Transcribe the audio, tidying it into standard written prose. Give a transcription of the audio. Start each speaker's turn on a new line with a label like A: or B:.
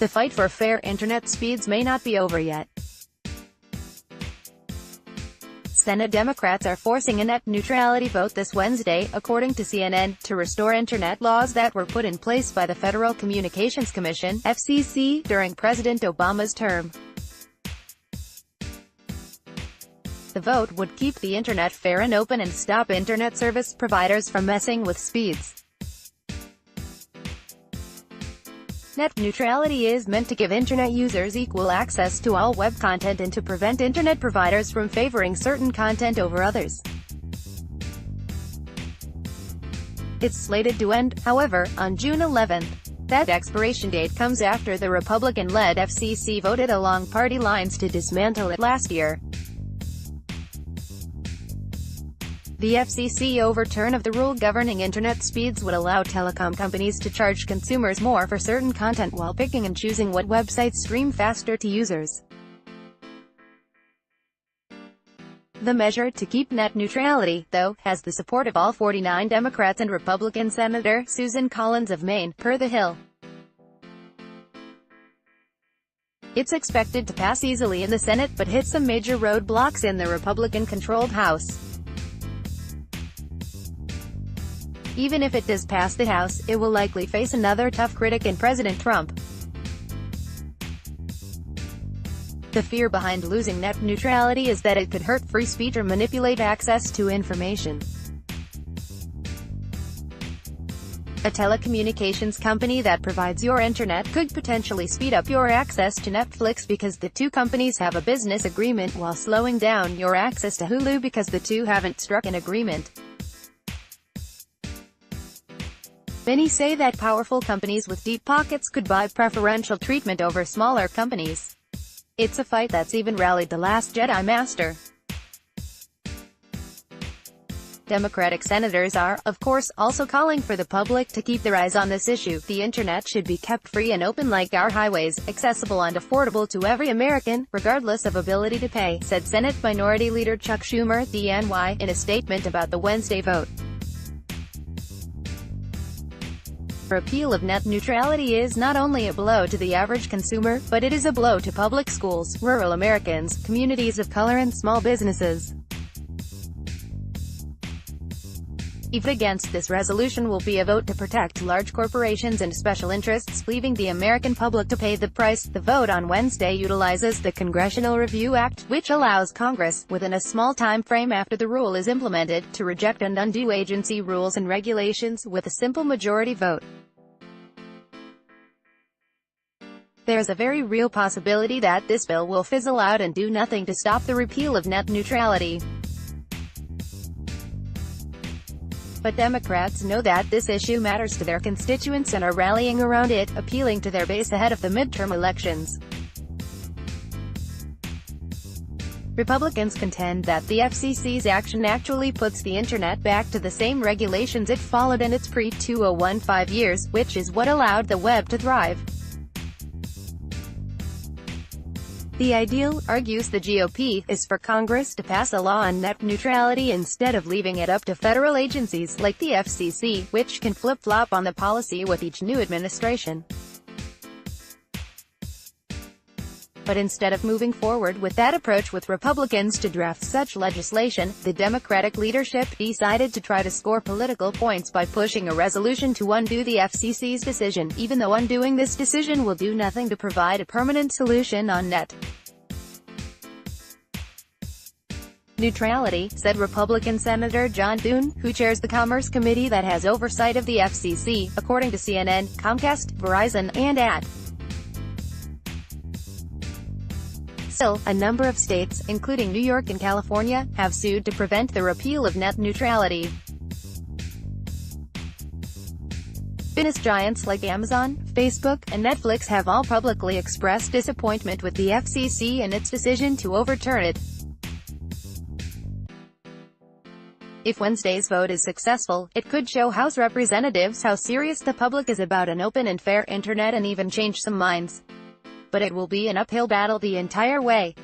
A: The fight for fair internet speeds may not be over yet. Senate Democrats are forcing a net neutrality vote this Wednesday, according to CNN, to restore internet laws that were put in place by the Federal Communications Commission (FCC) during President Obama's term. The vote would keep the internet fair and open and stop internet service providers from messing with speeds. Net neutrality is meant to give internet users equal access to all web content and to prevent internet providers from favoring certain content over others. It's slated to end, however, on June 11. That expiration date comes after the Republican-led FCC voted along party lines to dismantle it last year. The FCC overturn of the rule governing internet speeds would allow telecom companies to charge consumers more for certain content while picking and choosing what websites stream faster to users. The measure, to keep net neutrality, though, has the support of all 49 Democrats and Republican Senator Susan Collins of Maine, per The Hill. It's expected to pass easily in the Senate, but hit some major roadblocks in the Republican-controlled House. Even if it does pass the House, it will likely face another tough critic in President Trump. The fear behind losing net neutrality is that it could hurt free speech or manipulate access to information. A telecommunications company that provides your internet could potentially speed up your access to Netflix because the two companies have a business agreement, while slowing down your access to Hulu because the two haven't struck an agreement. Many say that powerful companies with deep pockets could buy preferential treatment over smaller companies. It's a fight that's even rallied the last Jedi Master. Democratic senators are, of course, also calling for the public to keep their eyes on this issue. The internet should be kept free and open like our highways, accessible and affordable to every American, regardless of ability to pay, said Senate Minority Leader Chuck Schumer, DNY, in a statement about the Wednesday vote. Repeal of net neutrality is not only a blow to the average consumer, but it is a blow to public schools, rural Americans, communities of color and small businesses. A vote against this resolution will be a vote to protect large corporations and special interests, leaving the American public to pay the price. The vote on Wednesday utilizes the Congressional Review Act, which allows Congress, within a small time frame after the rule is implemented, to reject and undo agency rules and regulations with a simple majority vote. There's a very real possibility that this bill will fizzle out and do nothing to stop the repeal of net neutrality. But Democrats know that this issue matters to their constituents and are rallying around it, appealing to their base ahead of the midterm elections. Republicans contend that the FCC's action actually puts the internet back to the same regulations it followed in its pre-2015 years, which is what allowed the web to thrive. The ideal, argues the GOP, is for Congress to pass a law on net neutrality instead of leaving it up to federal agencies, like the FCC, which can flip-flop on the policy with each new administration. But instead of moving forward with that approach with Republicans to draft such legislation, the Democratic leadership decided to try to score political points by pushing a resolution to undo the FCC's decision, even though undoing this decision will do nothing to provide a permanent solution on net neutrality, said Republican Senator John Thune, who chairs the Commerce Committee that has oversight of the FCC, according to CNN, Comcast, Verizon, and AT. Still, a number of states, including New York and California, have sued to prevent the repeal of net neutrality. Business giants like Amazon, Facebook, and Netflix have all publicly expressed disappointment with the FCC and its decision to overturn it. If Wednesday's vote is successful, it could show House representatives how serious the public is about an open and fair internet and even change some minds. But it will be an uphill battle the entire way.